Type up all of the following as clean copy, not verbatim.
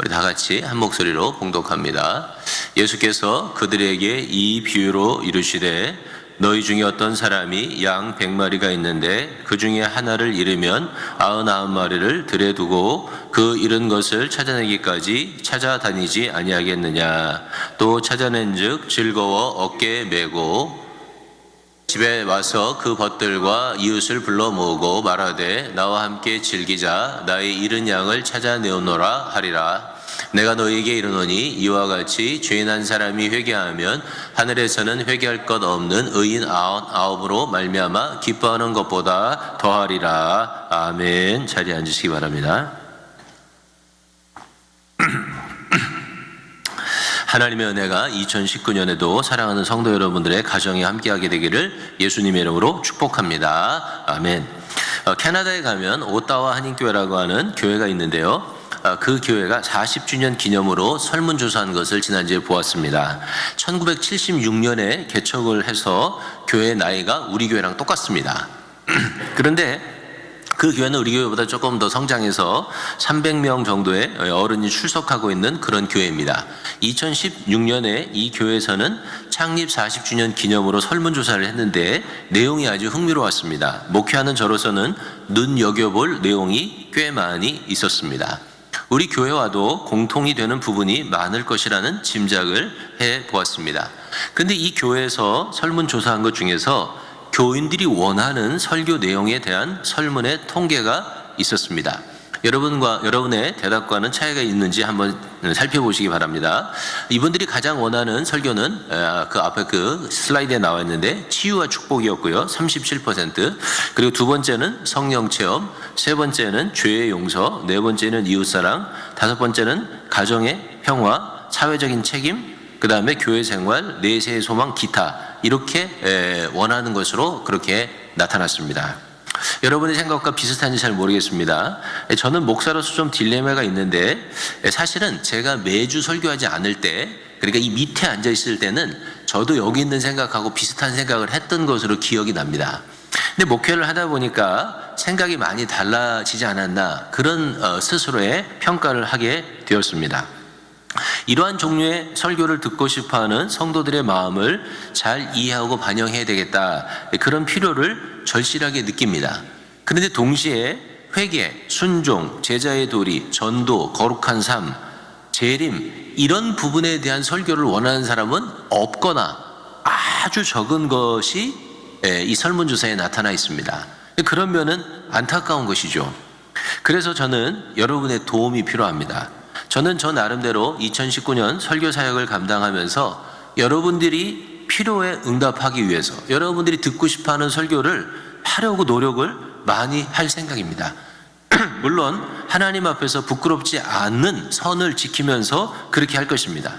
우리 다 같이 한 목소리로 봉독합니다. 예수께서 그들에게 이 비유로 이르시되 너희 중에 어떤 사람이 양 100마리가 있는데 그 중에 하나를 잃으면 99마리를 들에 두고 그 잃은 것을 찾아내기까지 찾아다니지 아니하겠느냐. 또 찾아낸즉 즐거워 어깨에 메고 집에 와서 그 벗들과 이웃을 불러 모으고 말하되 나와 함께 즐기자. 나의 잃은 양을 찾아내오노라 하리라. 내가 너희에게 이르노니 이와 같이 죄인 한 사람이 회개하면 하늘에서는 회개할 것 없는 의인 99으로 말미암아 기뻐하는 것보다 더하리라. 아멘. 자리에 앉으시기 바랍니다. 하나님의 은혜가 2019년에도 사랑하는 성도 여러분들의 가정에 함께하게 되기를 예수님의 이름으로 축복합니다. 아멘. 캐나다에 가면 오타와 한인교회라고 하는 교회가 있는데요. 그 교회가 40주년 기념으로 설문조사한 것을 지난주에 보았습니다. 1976년에 개척을 해서 교회의 나이가 우리 교회랑 똑같습니다. 그런데 그 교회는 우리 교회보다 조금 더 성장해서 300명 정도의 어른이 출석하고 있는 그런 교회입니다. 2016년에 이 교회에서는 창립 40주년 기념으로 설문조사를 했는데 내용이 아주 흥미로웠습니다. 목회하는 저로서는 눈여겨볼 내용이 꽤 많이 있었습니다. 우리 교회와도 공통이 되는 부분이 많을 것이라는 짐작을 해보았습니다. 근데 이 교회에서 설문조사한 것 중에서 교인들이 원하는 설교 내용에 대한 설문의 통계가 있었습니다. 여러분의 대답과는 차이가 있는지 한번 살펴보시기 바랍니다. 이분들이 가장 원하는 설교는 그 앞에 그 슬라이드에 나와 있는데 치유와 축복이었고요. 37%. 그리고 두 번째는 성령 체험, 세 번째는 죄의 용서, 네 번째는 이웃사랑, 다섯 번째는 가정의 평화, 사회적인 책임, 그 다음에 교회 생활, 내세의 소망, 기타 이렇게 원하는 것으로 그렇게 나타났습니다. 여러분의 생각과 비슷한지 잘 모르겠습니다. 저는 목사로서 좀 딜레마가 있는데 사실은 제가 매주 설교하지 않을 때, 그러니까 이 밑에 앉아 있을 때는 저도 여기 있는 생각하고 비슷한 생각을 했던 것으로 기억이 납니다. 근데 목회를 하다 보니까 생각이 많이 달라지지 않았나 그런 스스로의 평가를 하게 되었습니다. 이러한 종류의 설교를 듣고 싶어하는 성도들의 마음을 잘 이해하고 반영해야 되겠다, 그런 필요를 절실하게 느낍니다. 그런데 동시에 회개, 순종, 제자의 도리, 전도, 거룩한 삶, 재림 이런 부분에 대한 설교를 원하는 사람은 없거나 아주 적은 것이 이 설문조사에 나타나 있습니다. 그런 면은 안타까운 것이죠. 그래서 저는 여러분의 도움이 필요합니다. 저는 저 나름대로 2019년 설교 사역을 감당하면서 여러분들이 필요에 응답하기 위해서 여러분들이 듣고 싶어하는 설교를 하려고 노력을 많이 할 생각입니다. 물론 하나님 앞에서 부끄럽지 않는 선을 지키면서 그렇게 할 것입니다.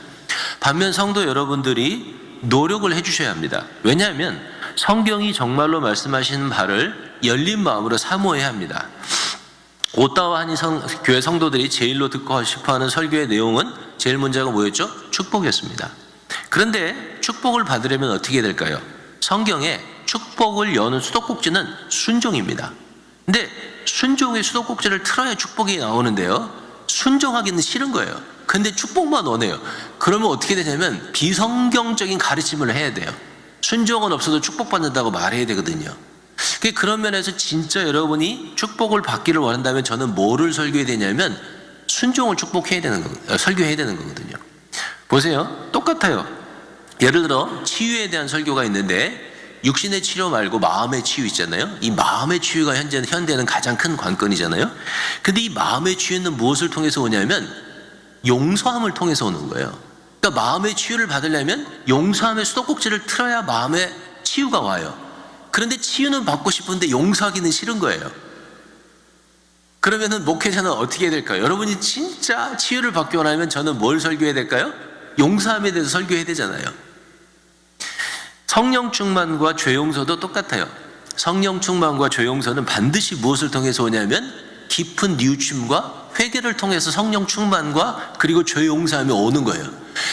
반면 성도 여러분들이 노력을 해주셔야 합니다. 왜냐하면 성경이 정말로 말씀하시는 바를 열린 마음으로 사모해야 합니다. 오타와 한인 교회 성도들이 제일로 듣고 싶어하는 설교의 내용은 제일 문제가 뭐였죠? 축복이었습니다. 그런데 축복을 받으려면 어떻게 해야 될까요? 성경에 축복을 여는 수도꼭지는 순종입니다. 근데 순종의 수도꼭지를 틀어야 축복이 나오는데요, 순종하기는 싫은 거예요. 근데 축복만 원해요. 그러면 어떻게 되냐면 비성경적인 가르침을 해야 돼요. 순종은 없어도 축복받는다고 말해야 되거든요. 그런 면에서 진짜 여러분이 축복을 받기를 원한다면 저는 뭐를 설교해야 되냐면 순종을 축복해야 되는 거, 설교해야 되는 거거든요. 보세요. 똑같아요. 예를 들어 치유에 대한 설교가 있는데 육신의 치료 말고 마음의 치유 있잖아요. 이 마음의 치유가 현대는 가장 큰 관건이잖아요. 근데 이 마음의 치유는 무엇을 통해서 오냐면 용서함을 통해서 오는 거예요. 그러니까 마음의 치유를 받으려면 용서함의 수도꼭지를 틀어야 마음의 치유가 와요. 그런데 치유는 받고 싶은데 용서하기는 싫은 거예요. 그러면은 목회자는 어떻게 해야 될까요? 여러분이 진짜 치유를 받기 원하면 저는 뭘 설교해야 될까요? 용서함에 대해서 설교해야 되잖아요. 성령 충만과 죄 용서도 똑같아요. 성령 충만과 죄 용서는 반드시 무엇을 통해서 오냐면 깊은 뉘우침과 회개를 통해서 성령 충만과 그리고 죄 용서함이 오는 거예요.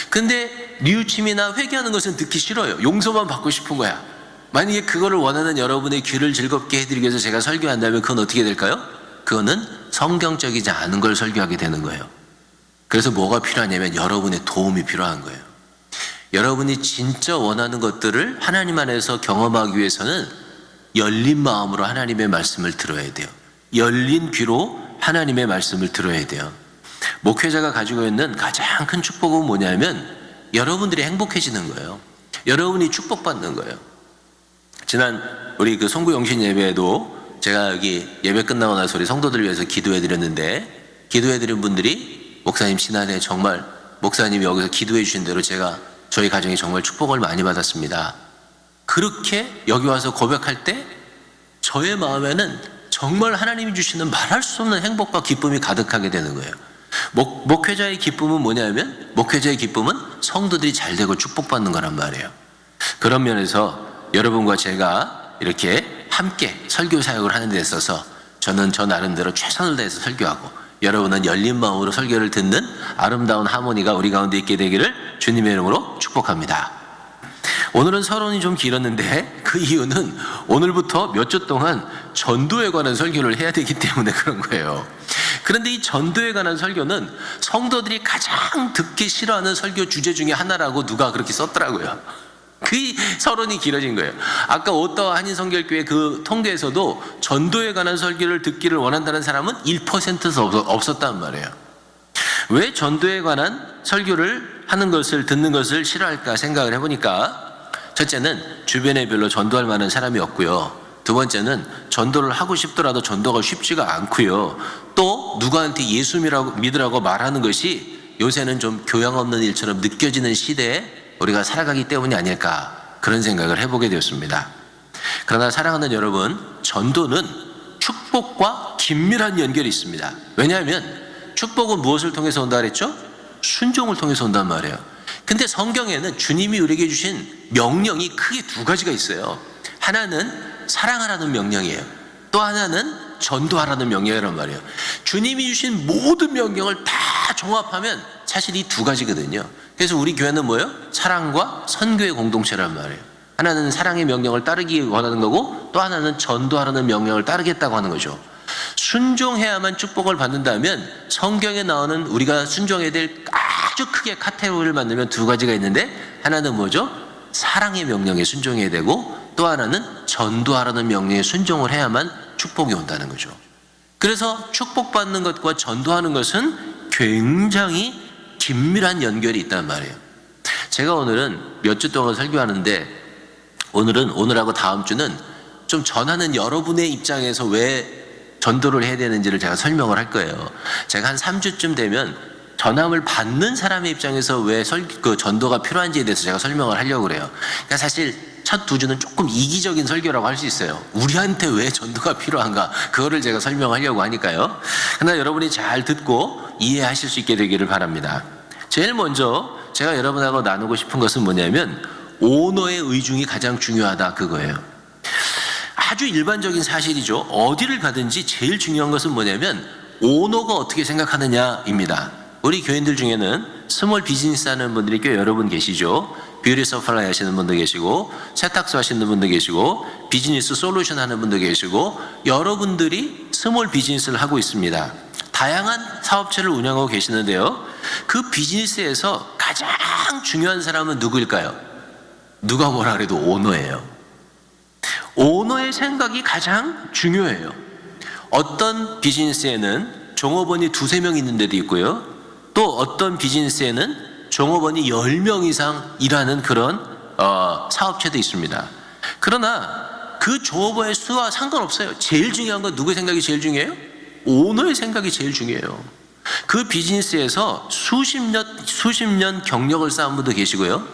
근데 뉘우침이나 회개하는 것은 듣기 싫어요. 용서만 받고 싶은 거야. 만약에 그거를 원하는 여러분의 귀를 즐겁게 해드리기 위해서 제가 설교한다면 그건 어떻게 될까요? 그거는 성경적이지 않은 걸 설교하게 되는 거예요. 그래서 뭐가 필요하냐면 여러분의 도움이 필요한 거예요. 여러분이 진짜 원하는 것들을 하나님 안에서 경험하기 위해서는 열린 마음으로 하나님의 말씀을 들어야 돼요. 열린 귀로 하나님의 말씀을 들어야 돼요. 목회자가 가지고 있는 가장 큰 축복은 뭐냐면 여러분들이 행복해지는 거예요. 여러분이 축복받는 거예요. 지난 우리 그 송구 영신 예배에도 제가 여기 예배 끝나고 나서 우리 성도들 위해서 기도해 드렸는데, 기도해 드린 분들이 목사님 지난해 정말 목사님이 여기서 기도해 주신 대로 저희 가정이 정말 축복을 많이 받았습니다. 그렇게 여기 와서 고백할 때 저의 마음에는 정말 하나님이 주시는 말할 수 없는 행복과 기쁨이 가득하게 되는 거예요. 목회자의 기쁨은 뭐냐면, 목회자의 기쁨은 성도들이 잘 되고 축복받는 거란 말이에요. 그런 면에서 여러분과 제가 이렇게 함께 설교 사역을 하는 데 있어서 저는 저 나름대로 최선을 다해서 설교하고, 여러분은 열린 마음으로 설교를 듣는 아름다운 하모니가 우리 가운데 있게 되기를 주님의 이름으로 축복합니다. 오늘은 서론이 좀 길었는데 그 이유는 오늘부터 몇 주 동안 전도에 관한 설교를 해야 되기 때문에 그런 거예요. 그런데 이 전도에 관한 설교는 성도들이 가장 듣기 싫어하는 설교 주제 중에 하나라고 누가 그렇게 썼더라고요. 그 서론이 길어진 거예요. 아까 오타와 한인성결교회 그 통계에서도 전도에 관한 설교를 듣기를 원한다는 사람은 1%도 없었단 말이에요. 왜 전도에 관한 설교를 하는 것을, 듣는 것을 싫어할까 생각을 해보니까, 첫째는 주변에 별로 전도할 만한 사람이 없고요. 두 번째는 전도를 하고 싶더라도 전도가 쉽지가 않고요. 또 누구한테 예수 믿으라고 말하는 것이 요새는 좀 교양 없는 일처럼 느껴지는 시대에 우리가 살아가기 때문이 아닐까, 그런 생각을 해보게 되었습니다. 그러나 사랑하는 여러분, 전도는 축복과 긴밀한 연결이 있습니다. 왜냐하면 축복은 무엇을 통해서 온다 그랬죠? 순종을 통해서 온단 말이에요. 근데 성경에는 주님이 우리에게 주신 명령이 크게 두 가지가 있어요. 하나는 사랑하라는 명령이에요. 또 하나는 전도하라는 명령이란 말이에요. 주님이 주신 모든 명령을 다 종합하면 사실 이 두 가지거든요. 그래서 우리 교회는 뭐예요? 사랑과 선교의 공동체란 말이에요. 하나는 사랑의 명령을 따르기 원하는 거고, 또 하나는 전도하라는 명령을 따르겠다고 하는 거죠. 순종해야만 축복을 받는다면 성경에 나오는 우리가 순종해야 될 아주 크게 카테고리를 만들면 두 가지가 있는데, 하나는 뭐죠? 사랑의 명령에 순종해야 되고, 또 하나는 전도하라는 명령에 순종을 해야만 축복이 온다는 거죠. 그래서 축복받는 것과 전도하는 것은 굉장히 긴밀한 연결이 있단 말이에요. 제가 오늘은 몇 주 동안 설교하는데, 오늘하고 다음 주는 좀 전하는 여러분의 입장에서 왜 전도를 해야 되는지를 제가 설명을 할 거예요. 제가 한 3주쯤 되면 전함을 받는 사람의 입장에서 왜 전도가 필요한지에 대해서 제가 설명을 하려고 그래요. 그러니까 사실 첫 두 주는 조금 이기적인 설교라고 할 수 있어요. 우리한테 왜 전도가 필요한가, 그거를 제가 설명하려고 하니까요. 그러나 여러분이 잘 듣고 이해하실 수 있게 되기를 바랍니다. 제일 먼저 제가 여러분하고 나누고 싶은 것은 뭐냐면, 오너의 의중이 가장 중요하다, 그거예요. 아주 일반적인 사실이죠. 어디를 가든지 제일 중요한 것은 뭐냐면 오너가 어떻게 생각하느냐입니다. 우리 교인들 중에는 스몰 비즈니스 하는 분들이 꽤 여러 분 계시죠. 뷰티 서플라이 하시는 분도 계시고, 세탁소 하시는 분도 계시고, 비즈니스 솔루션 하는 분도 계시고, 여러분들이 스몰 비즈니스를 하고 있습니다. 다양한 사업체를 운영하고 계시는데요, 그 비즈니스에서 가장 중요한 사람은 누구일까요? 누가 뭐라 그래도 오너예요. 오너의 생각이 가장 중요해요. 어떤 비즈니스에는 종업원이 2-3명 있는 데도 있고요, 또 어떤 비즈니스에는 종업원이 10명 이상 일하는 그런 사업체도 있습니다. 그러나 그 종업원의 수와 상관없어요. 제일 중요한 건 누구의 생각이 제일 중요해요? 오너의 생각이 제일 중요해요. 그 비즈니스에서 수십 년 경력을 쌓은 분도 계시고요,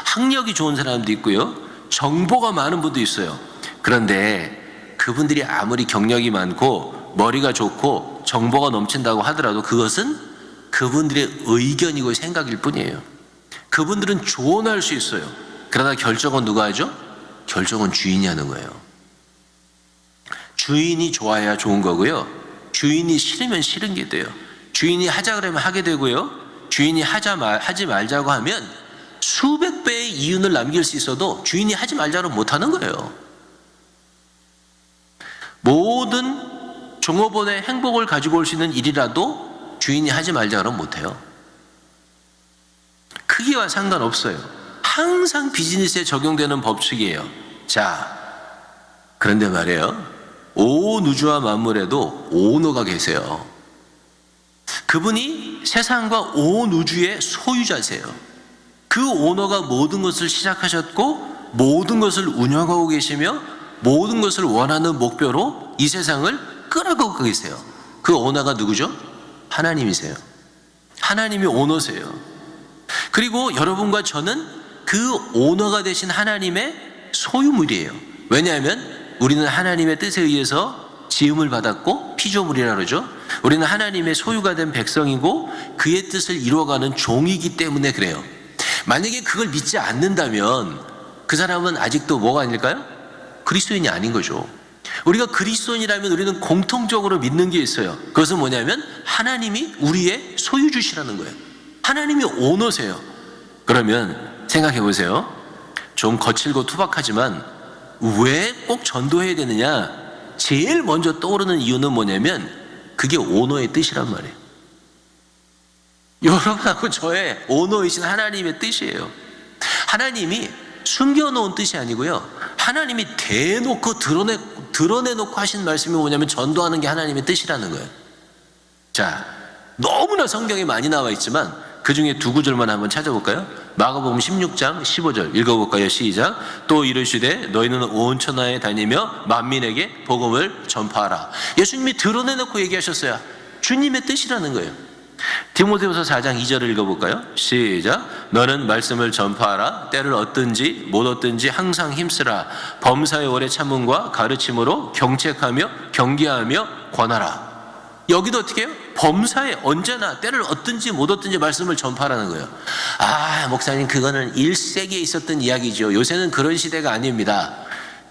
학력이 좋은 사람도 있고요, 정보가 많은 분도 있어요. 그런데 그분들이 아무리 경력이 많고 머리가 좋고 정보가 넘친다고 하더라도 그것은 그분들의 의견이고 생각일 뿐이에요. 그분들은 조언할 수 있어요. 그러나 결정은 누가 하죠? 결정은 주인이 하는 거예요. 주인이 좋아야 좋은 거고요, 주인이 싫으면 싫은 게 돼요. 주인이 하자 그러면 하게 되고요, 주인이 하지 말자고 하면 수백 배의 이윤을 남길 수 있어도 주인이 하지 말자고 못하는 거예요. 모든 종업원의 행복을 가지고 올 수 있는 일이라도 주인이 하지 말자 그러면 못해요. 크기와 상관없어요. 항상 비즈니스에 적용되는 법칙이에요. 자, 그런데 말이에요. 온 우주와 만물에도 오너가 계세요. 그분이 세상과 온 우주의 소유자세요. 그 오너가 모든 것을 시작하셨고 모든 것을 운영하고 계시며 모든 것을 원하는 목표로 이 세상을 끌어가고 계세요. 그 오너가 누구죠? 하나님이세요. 하나님이 오너세요. 그리고 여러분과 저는 그 오너가 되신 하나님의 소유물이에요. 왜냐하면 우리는 하나님의 뜻에 의해서 지음을 받았고 피조물이라고 그러죠. 우리는 하나님의 소유가 된 백성이고 그의 뜻을 이루어가는 종이기 때문에 그래요. 만약에 그걸 믿지 않는다면 그 사람은 아직도 뭐가 아닐까요? 그리스도인이 아닌 거죠. 우리가 그리스도인이라면 우리는 공통적으로 믿는 게 있어요. 그것은 뭐냐면 하나님이 우리의 소유주시라는 거예요. 하나님이 오너세요. 그러면 생각해 보세요. 좀 거칠고 투박하지만 왜 꼭 전도해야 되느냐? 제일 먼저 떠오르는 이유는 뭐냐면 그게 오너의 뜻이란 말이에요. 여러분하고 저의 오너이신 하나님의 뜻이에요. 하나님이 숨겨놓은 뜻이 아니고요. 하나님이 대놓고 드러내놓고 하신 말씀이 뭐냐면 전도하는 게 하나님의 뜻이라는 거예요. 자, 너무나 성경에 많이 나와 있지만 그 중에 두 구절만 한번 찾아볼까요? 마가복음 16장 15절 읽어볼까요? 시작. 또 이르시되 너희는 온 천하에 다니며 만민에게 복음을 전파하라. 예수님이 드러내놓고 얘기하셨어요. 주님의 뜻이라는 거예요. 디모데후서 4장 2절을 읽어볼까요? 시작. 너는 말씀을 전파하라. 때를 얻든지 못 얻든지 항상 힘쓰라. 범사의 오래 참음과 가르침으로 경책하며 경계하며 권하라. 여기도 어떻게 해요? 범사에 언제나 때를 얻든지 못 얻든지 말씀을 전파하라는 거예요. 아, 목사님 그거는 1세기에 있었던 이야기죠. 요새는 그런 시대가 아닙니다.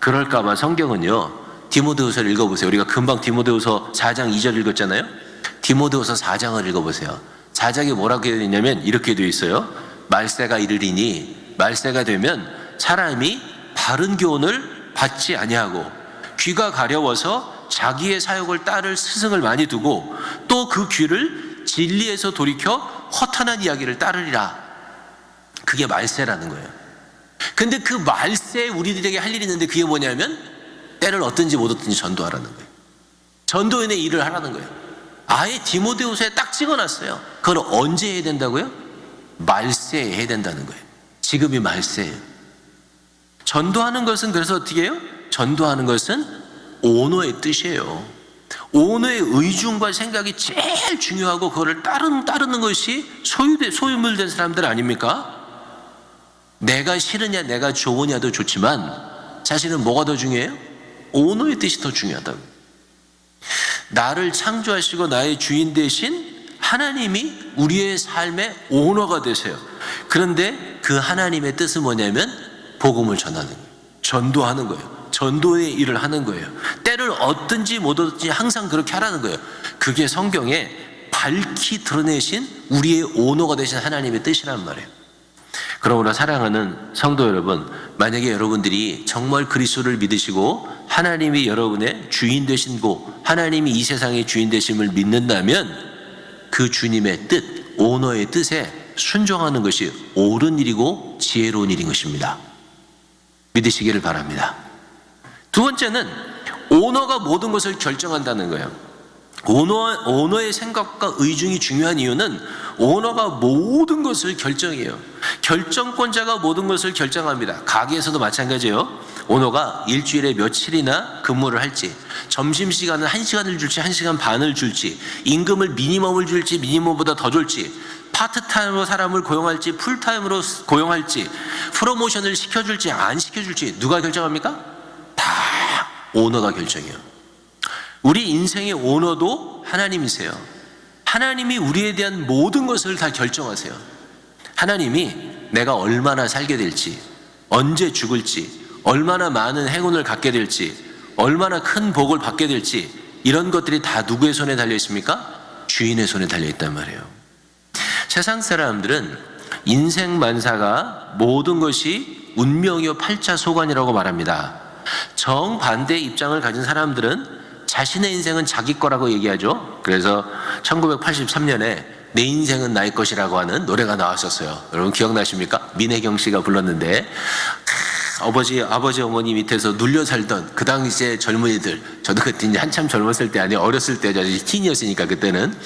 그럴까봐 성경은요. 디모데후서를 읽어보세요. 우리가 금방 디모데후서 4장 2절 읽었잖아요. 디모데후서 4장을 읽어보세요. 4장에 뭐라고 되어 있냐면 이렇게 되어 있어요. 말세가 이르리니 말세가 되면 사람이 바른 교훈을 받지 아니하고 귀가 가려워서 자기의 사욕을 따를 스승을 많이 두고 또 그 귀를 진리에서 돌이켜 허탄한 이야기를 따르리라. 그게 말세라는 거예요. 근데 그 말세에 우리들에게 할 일이 있는데 그게 뭐냐면 때를 얻든지 못 얻든지 전도하라는 거예요. 전도인의 일을 하라는 거예요. 아예 디모데후서에 딱 찍어놨어요. 그걸 언제 해야 된다고요? 말세에 해야 된다는 거예요. 지금이 말세예요. 전도하는 것은 그래서 어떻게 해요? 전도하는 것은 오너의 뜻이에요. 오너의 의중과 생각이 제일 중요하고 그거를 따르는 것이 소유물 된 사람들 아닙니까? 내가 싫으냐 내가 좋으냐도 좋지만 사실은 뭐가 더 중요해요? 오너의 뜻이 더 중요하다고. 나를 창조하시고 나의 주인 되신 하나님이 우리의 삶의 오너가 되세요. 그런데 그 하나님의 뜻은 뭐냐면 복음을 전하는 거예요. 전도하는 거예요. 전도의 일을 하는 거예요. 때를 얻든지 못 얻든지 항상 그렇게 하라는 거예요. 그게 성경에 밝히 드러내신 우리의 오너가 되신 하나님의 뜻이란 말이에요. 그러므로 사랑하는 성도 여러분, 만약에 여러분들이 정말 그리스도를 믿으시고 하나님이 여러분의 주인 되신고 하나님이 이 세상의 주인 되심을 믿는다면 그 주님의 뜻, 오너의 뜻에 순종하는 것이 옳은 일이고 지혜로운 일인 것입니다. 믿으시기를 바랍니다. 두 번째는 오너가 모든 것을 결정한다는 거예요. 오너의 생각과 의중이 중요한 이유는 오너가 모든 것을 결정해요. 결정권자가 모든 것을 결정합니다. 가게에서도 마찬가지예요. 오너가 일주일에 며칠이나 근무를 할지, 점심시간은 1시간을 줄지 1시간 반을 줄지, 임금을 미니멈을 줄지 미니멈보다 더 줄지, 파트타임으로 사람을 고용할지 풀타임으로 고용할지, 프로모션을 시켜줄지 안 시켜줄지 누가 결정합니까? 다 오너가 결정해요. 우리 인생의 오너도 하나님이세요. 하나님이 우리에 대한 모든 것을 다 결정하세요. 하나님이 내가 얼마나 살게 될지, 언제 죽을지, 얼마나 많은 행운을 갖게 될지, 얼마나 큰 복을 받게 될지, 이런 것들이 다 누구의 손에 달려 있습니까? 주인의 손에 달려 있단 말이에요. 세상 사람들은 인생만사가 모든 것이 운명이요 팔자소관이라고 말합니다. 정반대의 입장을 가진 사람들은 자신의 인생은 자기 거라고 얘기하죠. 그래서 1983년에 내 인생은 나의 것이라고 하는 노래가 나왔었어요. 여러분 기억나십니까? 민혜경 씨가 불렀는데 아버지 어머니 밑에서 눌려 살던 그 당시에 젊은이들, 저도 그때 이제 한참 젊었을 때 아니에요. 어렸을 때죠. 티니였으니까 그때는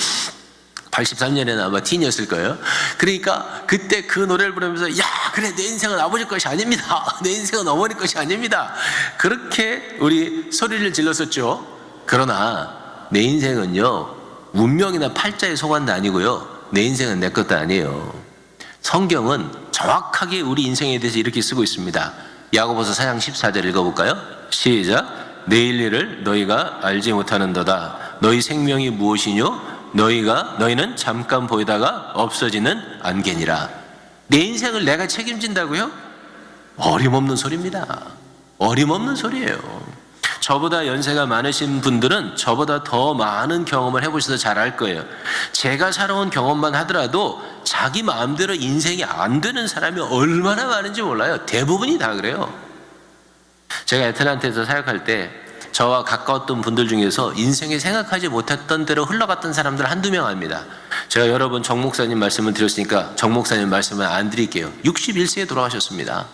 83년에는 아마 티니였을 거예요. 그러니까 그때 그 노래를 부르면서 야 그래 내 인생은 아버지 것이 아닙니다. 내 인생은 어머니 것이 아닙니다. 그렇게 우리 소리를 질렀었죠. 그러나 내 인생은요 운명이나 팔자에 속한 게 아니고요, 내 인생은 내 것도 아니에요. 성경은 정확하게 우리 인생에 대해서 이렇게 쓰고 있습니다. 야고보서 4장 14절 읽어볼까요? 시작. 내일 일을 너희가 알지 못하는도다. 너희 생명이 무엇이뇨? 너희는 잠깐 보이다가 없어지는 안개니라. 내 인생을 내가 책임진다고요? 어림없는 소리입니다. 어림없는 소리예요. 저보다 연세가 많으신 분들은 저보다 더 많은 경험을 해보셔서 잘 알 거예요. 제가 살아온 경험만 하더라도 자기 마음대로 인생이 안 되는 사람이 얼마나 많은지 몰라요. 대부분이 다 그래요. 제가 애틀랜타에서 사역할 때 저와 가까웠던 분들 중에서 인생에 생각하지 못했던 대로 흘러갔던 사람들 한두 명 압니다. 제가 여러분 정 목사님 말씀을 드렸으니까 정 목사님 말씀을 안 드릴게요. 61세에 돌아가셨습니다.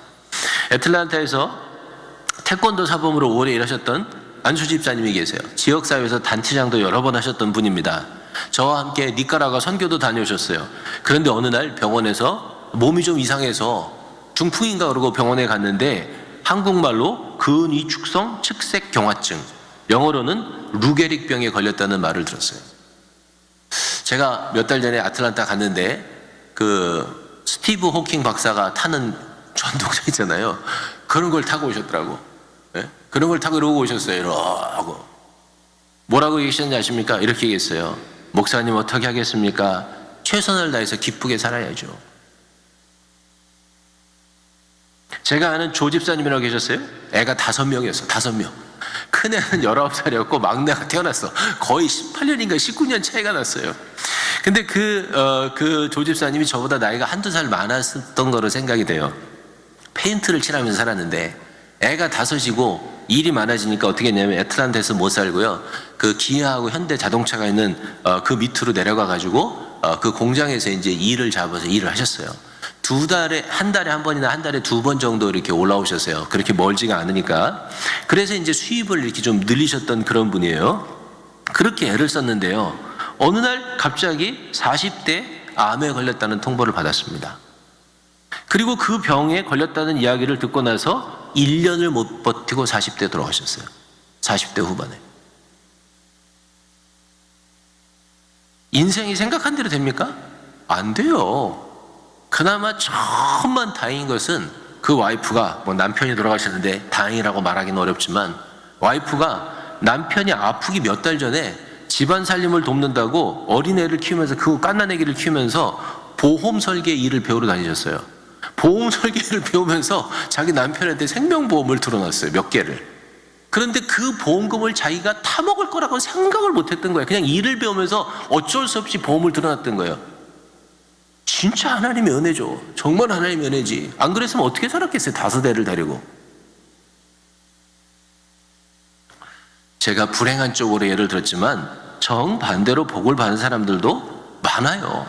애틀랜타에서 태권도 사범으로 오래 일하셨던 안수 집사님이 계세요. 지역사회에서 단체장도 여러 번 하셨던 분입니다. 저와 함께 니카라과 선교도 다녀오셨어요. 그런데 어느 날 병원에서 몸이 좀 이상해서 중풍인가 그러고 병원에 갔는데 한국말로 근위축성 측색경화증, 영어로는 루게릭병에 걸렸다는 말을 들었어요. 제가 몇 달 전에 아틀란타 갔는데 그 스티브 호킹 박사가 타는 전동차 있잖아요. 그런 걸 타고 오셨더라고. 네? 그런 걸 타고 이러고 오셨어요. 이러고. 뭐라고 얘기하셨는지 아십니까? 이렇게 얘기했어요. 목사님 어떻게 하겠습니까? 최선을 다해서 기쁘게 살아야죠. 제가 아는 조 집사님이라고 계셨어요. 애가 5명이었어. 5명. 큰애는 19살이었고 막내가 태어났어. 거의 18년인가 19년 차이가 났어요. 근데 그 조 집사님이 저보다 나이가 한두 살 많았던 거로 생각이 돼요. 페인트를 칠하면서 살았는데 애가 5이고 일이 많아지니까 어떻게 했냐면 애틀랜타에서 못 살고요. 그 기아하고 현대 자동차가 있는 그 밑으로 내려가 가지고 그 공장에서 이제 일을 잡아서 일을 하셨어요. 한 달에 한 번이나 한 달에 2번 정도 이렇게 올라오셨어요. 그렇게 멀지가 않으니까. 그래서 이제 수입을 이렇게 좀 늘리셨던 그런 분이에요. 그렇게 애를 썼는데요. 어느 날 갑자기 40대 암에 걸렸다는 통보를 받았습니다. 그리고 그 병에 걸렸다는 이야기를 듣고 나서 1년을 못 버티고 40대 돌아가셨어요. 40대 후반에. 인생이 생각한 대로 됩니까? 안 돼요. 그나마 천만 다행인 것은 그 와이프가, 뭐 남편이 돌아가셨는데 다행이라고 말하기는 어렵지만, 와이프가 남편이 아프기 몇 달 전에 집안 살림을 돕는다고 어린애를 키우면서 그 갓난아기를 키우면서 보험 설계 일을 배우러 다니셨어요. 보험 설계를 배우면서 자기 남편한테 생명보험을 들어놨어요. 몇 개를. 그런데 그 보험금을 자기가 타먹을 거라고 생각을 못했던 거예요. 그냥 일을 배우면서 어쩔 수 없이 보험을 들어놨던 거예요. 진짜 하나님의 은혜죠. 정말 하나님의 은혜지. 안 그랬으면 어떻게 살았겠어요. 5대를 데리고. 제가 불행한 쪽으로 예를 들었지만 정반대로 복을 받은 사람들도 많아요.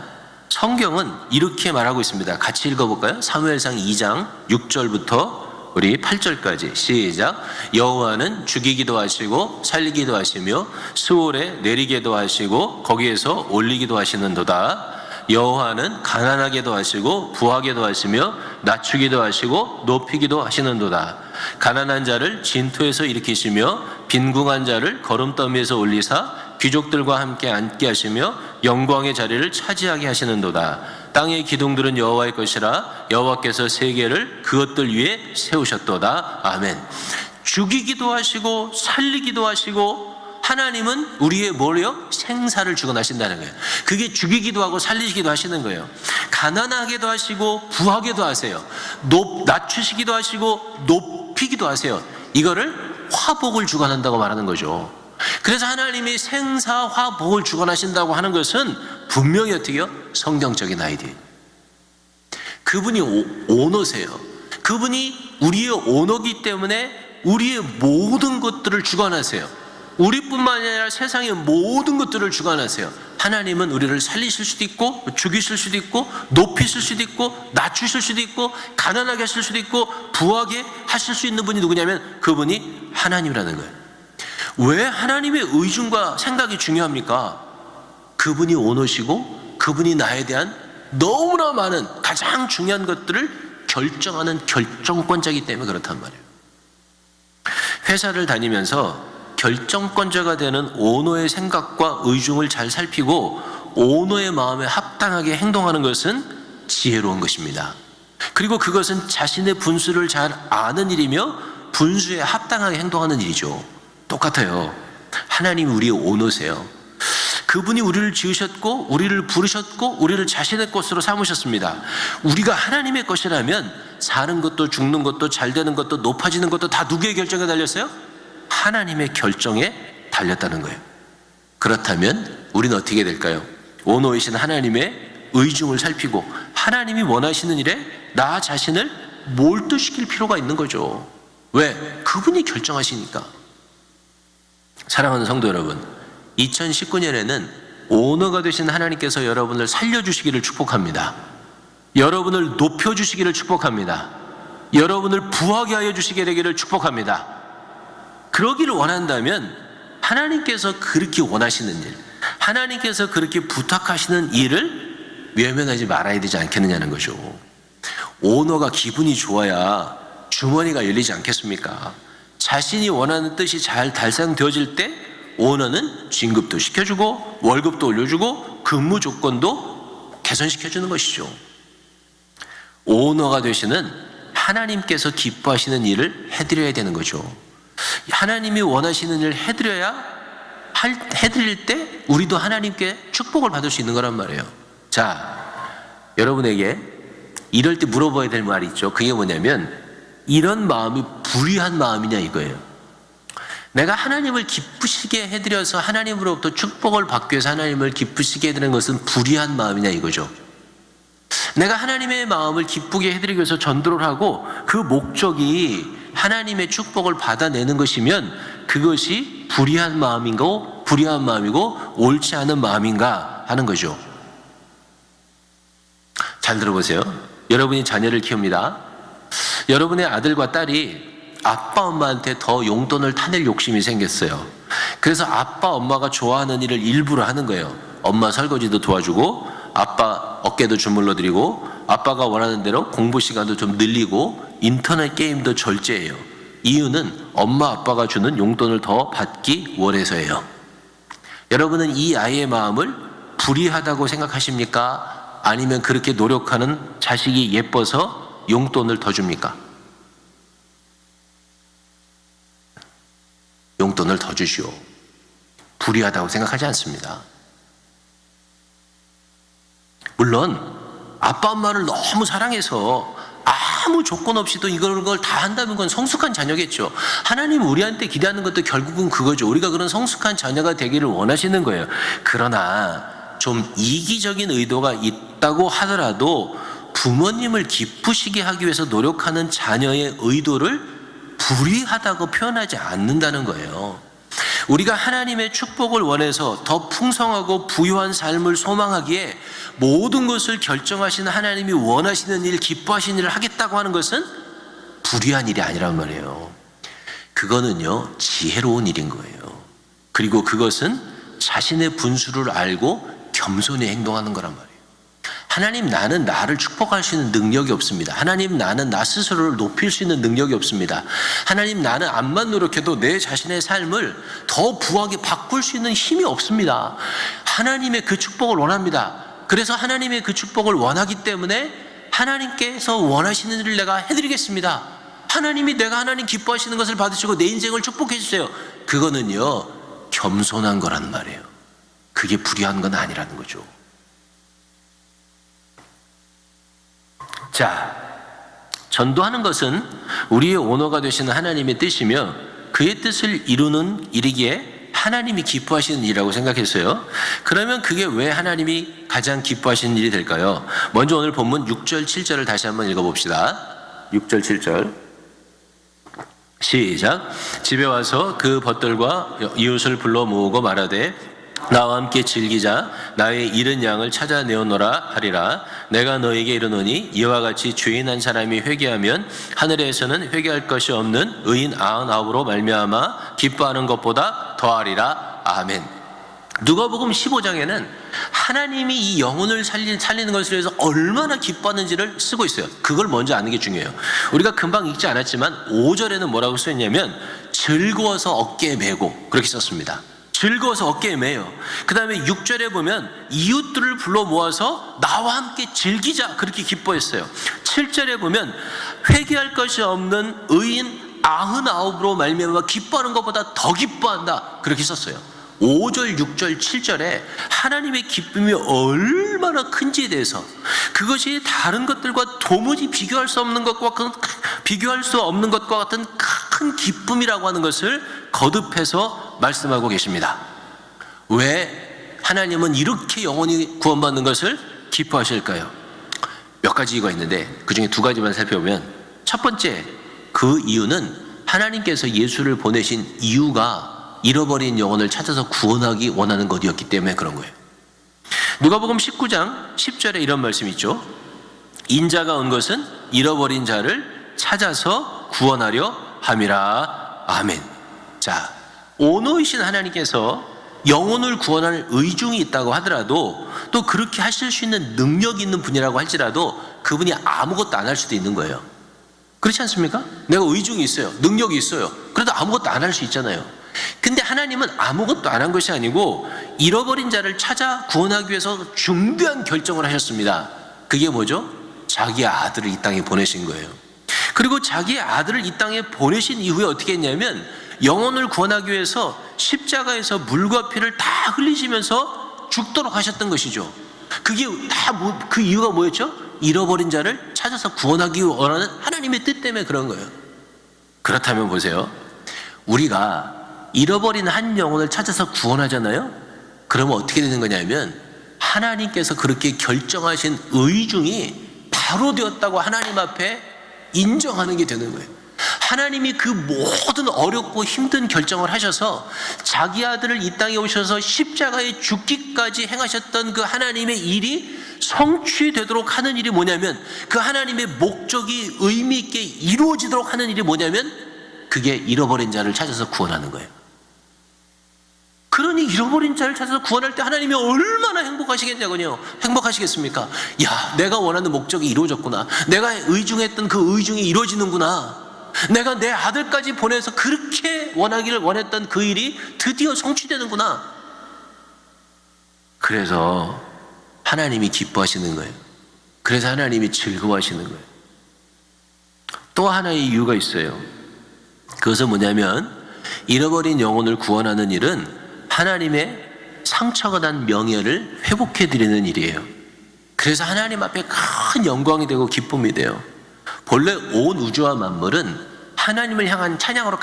성경은 이렇게 말하고 있습니다. 같이 읽어볼까요? 사무엘상 2장 6절부터 우리 8절까지 시작. 여호와는 죽이기도 하시고 살리기도 하시며 스올에 내리기도 하시고 거기에서 올리기도 하시는도다. 여호와는 가난하게도 하시고 부하게도 하시며 낮추기도 하시고 높이기도 하시는도다. 가난한 자를 진토에서 일으키시며 빈궁한 자를 거름더미에서 올리사 귀족들과 함께 앉게 하시며 영광의 자리를 차지하게 하시는도다. 땅의 기둥들은 여호와의 것이라 여호와께서 세계를 그것들 위에 세우셨도다. 아멘. 죽이기도 하시고 살리기도 하시고, 하나님은 우리의 뭐래요? 생사를 주관하신다는 거예요. 그게 죽이기도 하고 살리기도 하시는 거예요. 가난하게도 하시고 부하게도 하세요. 낮추시기도 하시고 높이기도 하세요. 이거를 화복을 주관한다고 말하는 거죠. 그래서 하나님이 생사 화복을 주관하신다고 하는 것은 분명히 어떻게요? 성경적인 아이디어. 그분이 오너세요. 그분이 우리의 오너기 때문에 우리의 모든 것들을 주관하세요. 우리뿐만 아니라 세상의 모든 것들을 주관하세요. 하나님은 우리를 살리실 수도 있고 죽이실 수도 있고 높이실 수도 있고 낮추실 수도 있고 가난하게 하실 수도 있고 부하게 하실 수 있는 분이 누구냐면 그분이 하나님이라는 거예요. 왜 하나님의 의중과 생각이 중요합니까? 그분이 오너시고 그분이 나에 대한 너무나 많은 가장 중요한 것들을 결정하는 결정권자이기 때문에 그렇단 말이에요. 회사를 다니면서 결정권자가 되는 오너의 생각과 의중을 잘 살피고 오너의 마음에 합당하게 행동하는 것은 지혜로운 것입니다. 그리고 그것은 자신의 분수를 잘 아는 일이며 분수에 합당하게 행동하는 일이죠. 똑같아요. 하나님이 우리의 오너세요. 그분이 우리를 지으셨고 우리를 부르셨고 우리를 자신의 것으로 삼으셨습니다. 우리가 하나님의 것이라면 사는 것도 죽는 것도 잘 되는 것도 높아지는 것도 다 누구의 결정에 달렸어요? 하나님의 결정에 달렸다는 거예요. 그렇다면 우리는 어떻게 될까요? 오너이신 하나님의 의중을 살피고 하나님이 원하시는 일에 나 자신을 몰두시킬 필요가 있는 거죠. 왜? 그분이 결정하시니까. 사랑하는 성도 여러분, 2019년에는 오너가 되신 하나님께서 여러분을 살려주시기를 축복합니다. 여러분을 높여주시기를 축복합니다. 여러분을 부하게 하여 주시게 되기를 축복합니다. 그러기를 원한다면 하나님께서 그렇게 원하시는 일, 하나님께서 그렇게 부탁하시는 일을 외면하지 말아야 되지 않겠느냐는 거죠. 오너가 기분이 좋아야 주머니가 열리지 않겠습니까? 자신이 원하는 뜻이 잘 달성되어질 때 오너는 진급도 시켜주고 월급도 올려주고 근무 조건도 개선시켜주는 것이죠. 오너가 되시는 하나님께서 기뻐하시는 일을 해드려야 되는 거죠. 하나님이 원하시는 일을 해드릴 때 우리도 하나님께 축복을 받을 수 있는 거란 말이에요. 자, 여러분에게 이럴 때 물어봐야 될 말이 있죠. 그게 뭐냐면 이런 마음이 불의한 마음이냐 이거예요. 내가 하나님을 기쁘시게 해드려서 하나님으로부터 축복을 받기 위해서 하나님을 기쁘시게 해드리는 것은 불의한 마음이냐 이거죠. 내가 하나님의 마음을 기쁘게 해드리기 위해서 전도를 하고 그 목적이 하나님의 축복을 받아내는 것이면 그것이 불의한 마음이고 옳지 않은 마음인가 하는 거죠. 잘 들어보세요. 여러분이 자녀를 키웁니다. 여러분의 아들과 딸이 아빠 엄마한테 더 용돈을 타낼 욕심이 생겼어요. 그래서 아빠 엄마가 좋아하는 일을 일부러 하는 거예요. 엄마 설거지도 도와주고 아빠 어깨도 주물러 드리고 아빠가 원하는 대로 공부 시간도 좀 늘리고 인터넷 게임도 절제해요. 이유는 엄마 아빠가 주는 용돈을 더 받기 원해서예요. 여러분은 이 아이의 마음을 불의하다고 생각하십니까? 아니면 그렇게 노력하는 자식이 예뻐서 용돈을 더 줍니까? 용돈을 더 주시오. 불의하다고 생각하지 않습니다. 물론 아빠 엄마를 너무 사랑해서 아무 조건 없이도 이걸 다 한다면 그건 성숙한 자녀겠죠. 하나님 우리한테 기대하는 것도 결국은 그거죠. 우리가 그런 성숙한 자녀가 되기를 원하시는 거예요. 그러나 좀 이기적인 의도가 있다고 하더라도 부모님을 기쁘시게 하기 위해서 노력하는 자녀의 의도를 불의하다고 표현하지 않는다는 거예요. 우리가 하나님의 축복을 원해서 더 풍성하고 부유한 삶을 소망하기에 모든 것을 결정하시는 하나님이 원하시는 일, 기뻐하시는 일을 하겠다고 하는 것은 불의한 일이 아니란 말이에요. 그거는요, 지혜로운 일인 거예요. 그리고 그것은 자신의 분수를 알고 겸손히 행동하는 거란 말이에요. 하나님, 나는 나를 축복할 수 있는 능력이 없습니다. 하나님, 나는 나 스스로를 높일 수 있는 능력이 없습니다. 하나님, 나는 암만 노력해도 내 자신의 삶을 더 부하게 바꿀 수 있는 힘이 없습니다. 하나님의 그 축복을 원합니다. 그래서 하나님의 그 축복을 원하기 때문에 하나님께서 원하시는 일을 내가 해드리겠습니다. 하나님이 내가 하나님 기뻐하시는 것을 받으시고 내 인생을 축복해 주세요. 그거는요, 겸손한 거란 말이에요. 그게 불의한 건 아니라는 거죠. 자, 전도하는 것은 우리의 오너가 되시는 하나님의 뜻이며 그의 뜻을 이루기에 하나님이 기뻐하시는 일이라고 생각했어요. 그러면 그게 왜 하나님이 가장 기뻐하시는 일이 될까요? 먼저 오늘 본문 6절 7절을 다시 한번 읽어봅시다. 6절 7절 시작. 집에 와서 그 벗들과 이웃을 불러 모으고 말하되 나와 함께 즐기자. 나의 잃은 양을 찾아내오노라 하리라. 내가 너에게 이르노니 이와 같이 죄인 한 사람이 회개하면 하늘에서는 회개할 것이 없는 의인 99으로 말미암아 기뻐하는 것보다 더하리라. 아멘. 누가복음 15장에는 하나님이 이 영혼을 살리는 것을 위해서 얼마나 기뻐하는지를 쓰고 있어요. 그걸 먼저 아는 게 중요해요. 우리가 금방 읽지 않았지만 5절에는 뭐라고 써있냐면 즐거워서 어깨에 메고 그렇게 썼습니다. 즐거워서 어깨에 메요. 그 다음에 6절에 보면 이웃들을 불러 모아서 나와 함께 즐기자 그렇게 기뻐했어요. 7절에 보면 회개할 것이 없는 의인 99으로 말미암아 기뻐하는 것보다 더 기뻐한다 그렇게 썼어요. 5절, 6절, 7절에 하나님의 기쁨이 얼마나 큰지에 대해서 그것이 다른 것들과 도무지 비교할 수 없는 것과 같은 큰 기쁨이라고 하는 것을 거듭해서 말씀하고 계십니다. 왜 하나님은 이렇게 영혼이 구원받는 것을 기뻐하실까요? 몇 가지 이유가 있는데 그 중에 2가지만 살펴보면 첫 번째, 그 이유는 하나님께서 예수를 보내신 이유가 잃어버린 영혼을 찾아서 구원하기 원하는 것이었기 때문에 그런 거예요. 누가복음 19장 10절에 이런 말씀이 있죠. 인자가 온 것은 잃어버린 자를 찾아서 구원하려 함이라. 아멘. 자, 오너이신 하나님께서 영혼을 구원하는 의중이 있다고 하더라도 또 그렇게 하실 수 있는 능력이 있는 분이라고 할지라도 그분이 아무것도 안 할 수도 있는 거예요. 그렇지 않습니까? 내가 의중이 있어요. 능력이 있어요. 그래도 아무것도 안 할 수 있잖아요. 근데 하나님은 아무것도 안 한 것이 아니고 잃어버린 자를 찾아 구원하기 위해서 중대한 결정을 하셨습니다. 그게 뭐죠? 자기의 아들을 이 땅에 보내신 거예요. 그리고 자기의 아들을 이 땅에 보내신 이후에 어떻게 했냐면 영혼을 구원하기 위해서 십자가에서 물과 피를 다 흘리시면서 죽도록 하셨던 것이죠. 그게 다 그 이유가 뭐였죠? 잃어버린 자를 찾아서 구원하기 원하는 하나님의 뜻 때문에 그런 거예요. 그렇다면 보세요. 우리가 잃어버린 한 영혼을 찾아서 구원하잖아요. 그러면 어떻게 되는 거냐면 하나님께서 그렇게 결정하신 의중이 바로 되었다고 하나님 앞에 인정하는 게 되는 거예요. 하나님이 그 모든 어렵고 힘든 결정을 하셔서 자기 아들을 이 땅에 오셔서 십자가에 죽기까지 행하셨던 그 하나님의 일이 성취되도록 하는 일이 뭐냐면 그 하나님의 목적이 의미 있게 이루어지도록 하는 일이 뭐냐면 그게 잃어버린 자를 찾아서 구원하는 거예요. 그러니 잃어버린 자를 찾아서 구원할 때 하나님이 얼마나 행복하시겠냐고요. 행복하시겠습니까? 야, 내가 원하는 목적이 이루어졌구나. 내가 의중했던 그 의중이 이루어지는구나. 내가 내 아들까지 보내서 그렇게 원하기를 원했던 그 일이 드디어 성취되는구나. 그래서 하나님이 기뻐하시는 거예요. 그래서 하나님이 즐거워하시는 거예요. 또 하나의 이유가 있어요. 그것은 뭐냐면 잃어버린 영혼을 구원하는 일은 하나님의 상처가 난 명예를 회복해 드리는 일이에요. 그래서 하나님 앞에 큰 영광이 되고 기쁨이 돼요. 본래 온 우주와 만물은 하나님을 향한 찬양으로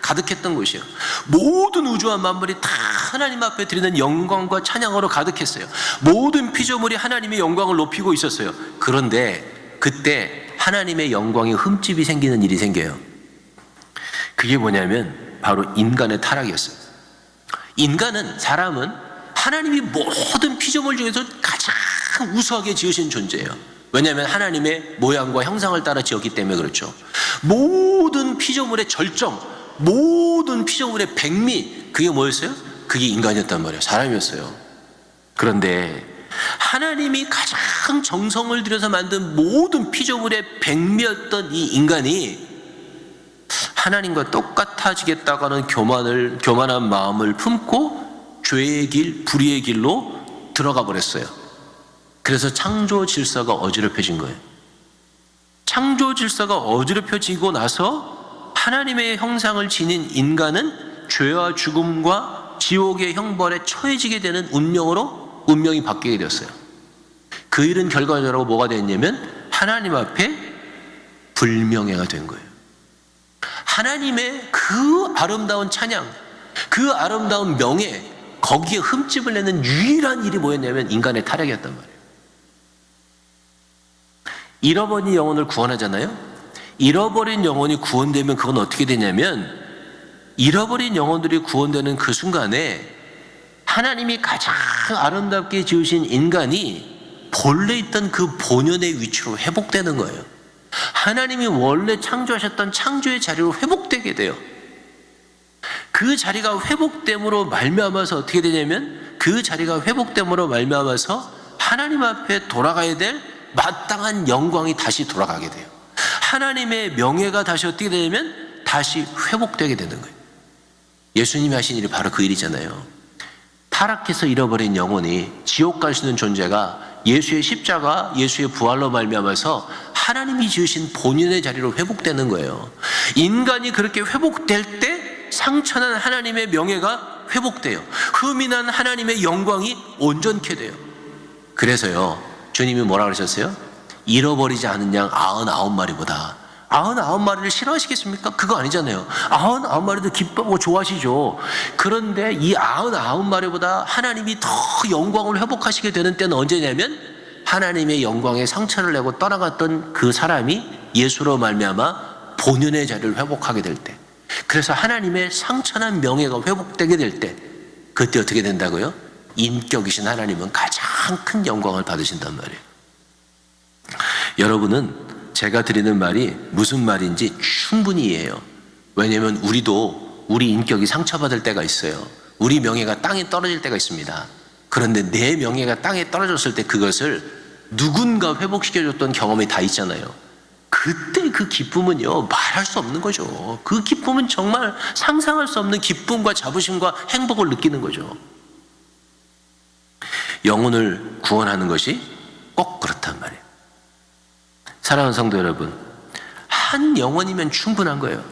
가득했던 곳이에요. 모든 우주와 만물이 다 하나님 앞에 드리는 영광과 찬양으로 가득했어요. 모든 피조물이 하나님의 영광을 높이고 있었어요. 그런데 그때 하나님의 영광에 흠집이 생기는 일이 생겨요. 그게 뭐냐면 바로 인간의 타락이었어요. 사람은 하나님이 모든 피조물 중에서 가장 우수하게 지으신 존재예요. 왜냐하면 하나님의 모양과 형상을 따라 지었기 때문에 그렇죠. 모든 피조물의 절정, 모든 피조물의 백미, 그게 뭐였어요? 그게 인간이었단 말이에요. 사람이었어요. 그런데 하나님이 가장 정성을 들여서 만든 모든 피조물의 백미였던 이 인간이 하나님과 똑같아지겠다고 하는 교만한 마음을 품고 죄의 길, 불의의 길로 들어가 버렸어요. 그래서 창조 질서가 어지럽혀진 거예요. 창조 질서가 어지럽혀지고 나서 하나님의 형상을 지닌 인간은 죄와 죽음과 지옥의 형벌에 처해지게 되는 운명이 바뀌게 되었어요. 그 일은 결과적으로 뭐가 됐냐면 하나님 앞에 불명예가 된 거예요. 하나님의 그 아름다운 찬양, 그 아름다운 명예, 거기에 흠집을 내는 유일한 일이 뭐였냐면 인간의 타락이었단 말이에요. 잃어버린 영혼을 구원하잖아요. 잃어버린 영혼이 구원되면 그건 어떻게 되냐면 잃어버린 영혼들이 구원되는 그 순간에 하나님이 가장 아름답게 지으신 인간이 본래 있던 그 본연의 위치로 회복되는 거예요. 하나님이 원래 창조하셨던 창조의 자리로 회복되게 돼요. 그 자리가 회복됨으로 말미암아서 어떻게 되냐면, 그 자리가 회복됨으로 말미암아서 하나님 앞에 돌아가야 될 마땅한 영광이 다시 돌아가게 돼요. 하나님의 명예가 다시 어떻게 되냐면 다시 회복되게 되는 거예요. 예수님이 하신 일이 바로 그 일이잖아요. 타락해서 잃어버린 영혼이 지옥 갈 수 있는 존재가 예수의 십자가, 예수의 부활로 말미암아서 하나님이 지으신 본인의 자리로 회복되는 거예요. 인간이 그렇게 회복될 때 상처난 하나님의 명예가 회복돼요. 흠이 난 하나님의 영광이 온전케 돼요. 그래서요, 주님이 뭐라 그러셨어요? 잃어버리지 않은 양 99마리보다 99마리를 싫어하시겠습니까? 그거 아니잖아요. 99마리도 기뻐하고 좋아하시죠. 그런데 이 99마리보다 하나님이 더 영광을 회복하시게 되는 때는 언제냐면, 하나님의 영광에 상처를 내고 떠나갔던 그 사람이 예수로 말미암아 본연의 자리를 회복하게 될 때, 그래서 하나님의 상처난 명예가 회복되게 될 때, 그때 어떻게 된다고요? 인격이신 하나님은 가장 큰 영광을 받으신단 말이에요. 여러분은 제가 드리는 말이 무슨 말인지 충분히 이해해요. 왜냐하면 우리도 우리 인격이 상처받을 때가 있어요. 우리 명예가 땅에 떨어질 때가 있습니다. 그런데 내 명예가 땅에 떨어졌을 때 그것을 누군가 회복시켜줬던 경험이 다 있잖아요. 그때 그 기쁨은요, 말할 수 없는 거죠. 그 기쁨은 정말 상상할 수 없는 기쁨과 자부심과 행복을 느끼는 거죠. 영혼을 구원하는 것이 꼭 그렇단 말이에요. 사랑하는 성도 여러분, 한 영혼이면 충분한 거예요.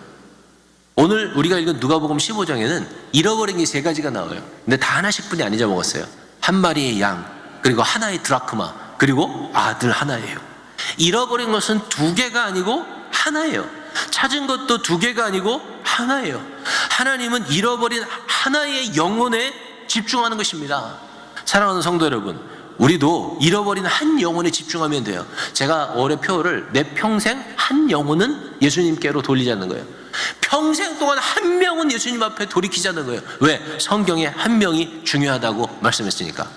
오늘 우리가 읽은 누가복음 15장에는 잃어버린 게 3가지가 나와요. 근데 다 하나씩 뿐이 안 잊어먹었어요. 한 마리의 양, 그리고 하나의 드라크마, 그리고 아들 하나예요. 잃어버린 것은 2개가 아니고 하나예요. 찾은 것도 2개가 아니고 하나예요. 하나님은 잃어버린 하나의 영혼에 집중하는 것입니다. 사랑하는 성도 여러분, 우리도 잃어버린 한 영혼에 집중하면 돼요. 제가 올해 표를 내 평생 한 영혼은 예수님께로 돌리자는 거예요. 평생 동안 한 명은 예수님 앞에 돌이키자는 거예요. 왜? 성경에 한 명이 중요하다고 말씀했으니까.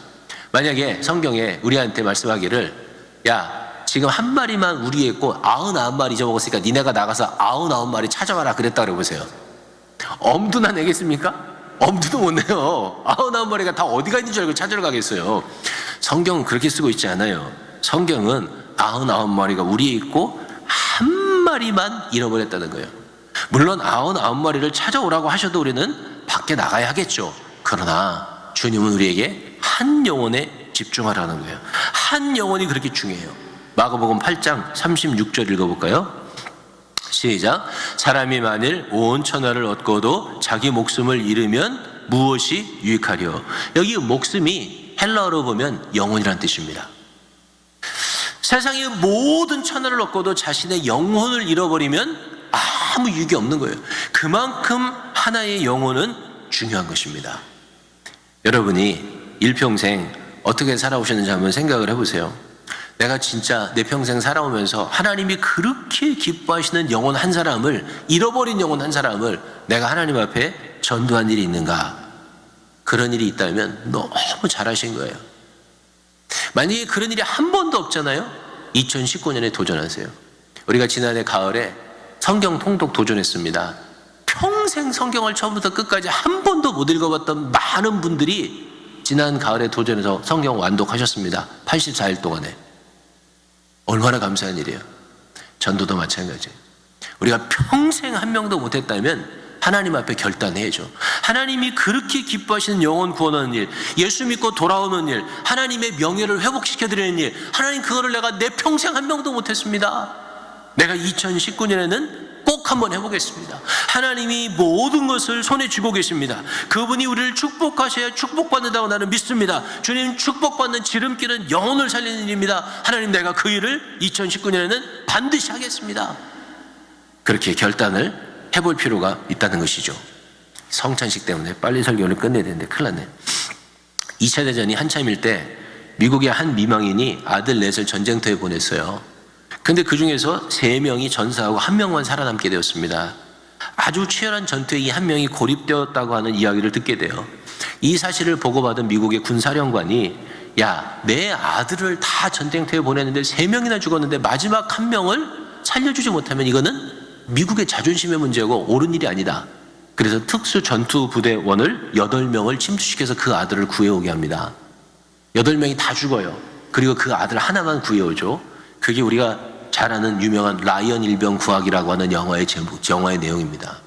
만약에 성경에 우리한테 말씀하기를, 야, 지금 한 마리만 우리에 있고 99마리 잊어먹었으니까 니네가 나가서 99마리 찾아와라 그랬다 그래보세요. 엄두나 내겠습니까? 엄두도 못 내요. 99마리가 다 어디가 있는 줄 알고 찾으러 가겠어요. 성경은 그렇게 쓰고 있지 않아요. 성경은 99마리가 우리에 있고 한 마리만 잃어버렸다는 거예요. 물론 99마리를 찾아오라고 하셔도 우리는 밖에 나가야 하겠죠. 그러나 주님은 우리에게 한 영혼에 집중하라는 거예요. 한 영혼이 그렇게 중요해요. 마가복음 8장 36절 읽어볼까요? 시작. 사람이 만일 온 천하를 얻고도 자기 목숨을 잃으면 무엇이 유익하리요? 여기 목숨이 헬라어로 보면 영혼이란 뜻입니다. 세상의 모든 천하를 얻고도 자신의 영혼을 잃어버리면 아무 유익이 없는 거예요. 그만큼 하나의 영혼은 중요한 것입니다. 여러분이 일평생 어떻게 살아오셨는지 한번 생각을 해보세요. 내가 진짜 내 평생 살아오면서 하나님이 그렇게 기뻐하시는 영혼 한 사람을, 잃어버린 영혼 한 사람을 내가 하나님 앞에 전도한 일이 있는가? 그런 일이 있다면 너무 잘하신 거예요. 만약에 그런 일이 한 번도 없잖아요. 2019년에 도전하세요. 우리가 지난해 가을에 성경 통독 도전했습니다. 평생 성경을 처음부터 끝까지 한 번도 못 읽어봤던 많은 분들이 지난 가을에 도전해서 성경 완독하셨습니다. 84일 동안에. 얼마나 감사한 일이에요. 전도도 마찬가지예요. 우리가 평생 한 명도 못했다면 하나님 앞에 결단해야죠. 하나님이 그렇게 기뻐하시는 영혼 구원하는 일, 예수 믿고 돌아오는 일, 하나님의 명예를 회복시켜드리는 일, 하나님 그거를 내가 내 평생 한 명도 못했습니다. 내가 2019년에는 꼭 한번 해보겠습니다. 하나님이 모든 것을 손에 쥐고 계십니다. 그분이 우리를 축복하셔야 축복받는다고 나는 믿습니다. 주님 축복받는 지름길은 영혼을 살리는 일입니다. 하나님 내가 그 일을 2019년에는 반드시 하겠습니다. 그렇게 결단을 해볼 필요가 있다는 것이죠. 성찬식 때문에 빨리 설교를 끝내야 되는데 큰일 났네. 2차 대전이 한참일 때 미국의 한 미망인이 아들 넷을 전쟁터에 보냈어요. 근데 그 중에서 3명이 전사하고 1명만 살아남게 되었습니다. 아주 치열한 전투에 이 1명이 고립되었다고 하는 이야기를 듣게 돼요. 이 사실을 보고받은 미국의 군사령관이 야, 내 아들을 다 전쟁터에 보냈는데 3명이나 죽었는데 마지막 1명을 살려주지 못하면 이거는 미국의 자존심의 문제고 옳은 일이 아니다. 그래서 특수 전투 부대원을 8명을 침투시켜서 그 아들을 구해오게 합니다. 8명이 다 죽어요. 그리고 그 아들 하나만 구해오죠. 그게 우리가 잘 아는 유명한 라이언 일병 구하기라고 하는 영화의 제목, 영화의 내용입니다.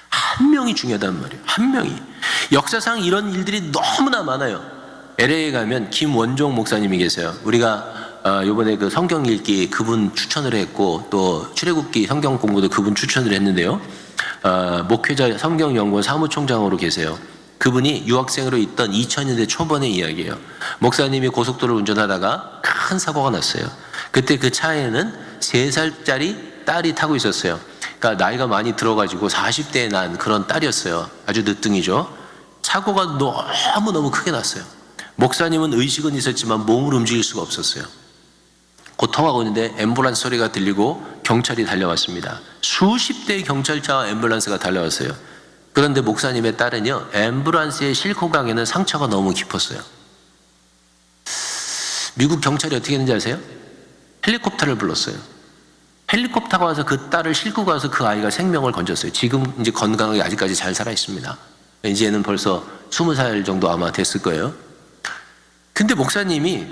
한 명이 중요하단 말이에요. 한 명이. 역사상 이런 일들이 너무나 많아요. LA에 가면 김원종 목사님이 계세요. 우리가 이번에 그 성경 읽기 그분 추천을 했고 또 출애굽기 성경 공부도 그분 추천을 했는데요. 목회자 성경연구원 사무총장으로 계세요. 그분이 유학생으로 있던 2000년대 초반의 이야기예요. 목사님이 고속도로를 운전하다가 큰 사고가 났어요. 그때 그 차에는 3살짜리 딸이 타고 있었어요. 그러니까 나이가 많이 들어가지고 40대에 난 그런 딸이었어요. 아주 늦둥이죠. 사고가 너무너무 크게 났어요. 목사님은 의식은 있었지만 몸을 움직일 수가 없었어요. 고통하고 있는데 앰뷸런스 소리가 들리고 경찰이 달려왔습니다. 수십 대의 경찰차와 앰뷸런스가 달려왔어요. 그런데 목사님의 딸은요, 앰뷸런스에 싣고 가기에는 상처가 너무 깊었어요. 미국 경찰이 어떻게 했는지 아세요? 헬리콥터를 불렀어요. 헬리콥터가 와서 그 딸을 싣고 가서 그 아이가 생명을 건졌어요. 지금 이제 건강하게 아직까지 잘 살아 있습니다. 이제는 벌써 20살 정도 아마 됐을 거예요. 근데 목사님이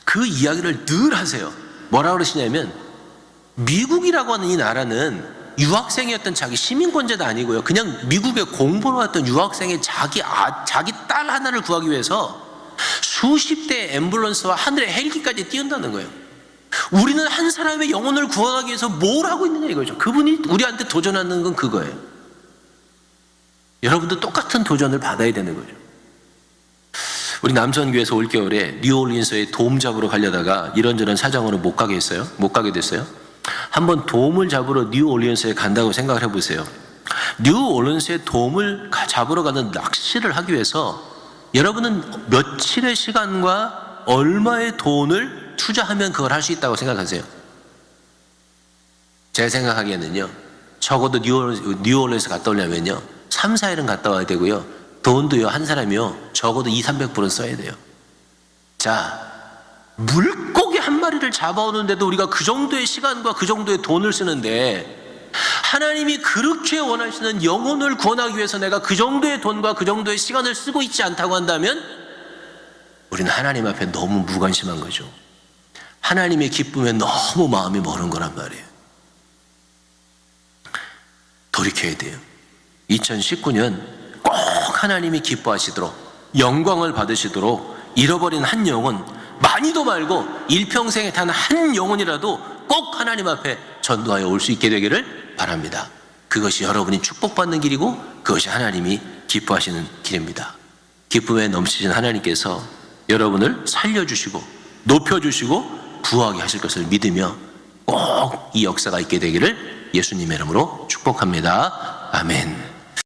그 이야기를 늘 하세요. 뭐라 그러시냐면 미국이라고 하는 이 나라는 유학생이었던 자기 시민권자도 아니고요. 그냥 미국에 공부를 왔던 유학생의 자기 딸 하나를 구하기 위해서 수십 대의 앰뷸런스와 하늘의 헬기까지 띄운다는 거예요. 우리는 한 사람의 영혼을 구원하기 위해서 뭘 하고 있느냐 이거죠. 그분이 우리한테 도전하는 건 그거예요. 여러분도 똑같은 도전을 받아야 되는 거죠. 우리 남선교회에서 올겨울에 뉴올리언스에 돔 잡으러 가려다가 이런저런 사정으로 못 가게 됐어요. 한번 돔을 잡으러 뉴올리언스에 간다고 생각을 해보세요. 뉴올리언스에 돔을 잡으러 가는 낚시를 하기 위해서 여러분은 며칠의 시간과 얼마의 돈을 투자하면 그걸 할 수 있다고 생각하세요? 제가 생각하기에는요, 적어도 뉴올리언스 갔다 오려면요 3, 4일은 갔다 와야 되고요, 돈도요 한 사람이요 적어도 200~300불은 써야 돼요. 자, 물고기 한 마리를 잡아오는데도 우리가 그 정도의 시간과 그 정도의 돈을 쓰는데, 하나님이 그렇게 원하시는 영혼을 구원하기 위해서 내가 그 정도의 돈과 그 정도의 시간을 쓰고 있지 않다고 한다면 우리는 하나님 앞에 너무 무관심한 거죠. 하나님의 기쁨에 너무 마음이 멀은 거란 말이에요. 돌이켜야 돼요. 2019년 꼭 하나님이 기뻐하시도록, 영광을 받으시도록 잃어버린 한 영혼, 많이도 말고 일평생에 단 한 영혼이라도 꼭 하나님 앞에 전도하여 올 수 있게 되기를 바랍니다. 그것이 여러분이 축복받는 길이고 그것이 하나님이 기뻐하시는 길입니다. 기쁨에 넘치신 하나님께서 여러분을 살려주시고 높여주시고 구하게 하실 것을 믿으며 꼭 이 역사가 있게 되기를 예수님의 이름으로 축복합니다. 아멘.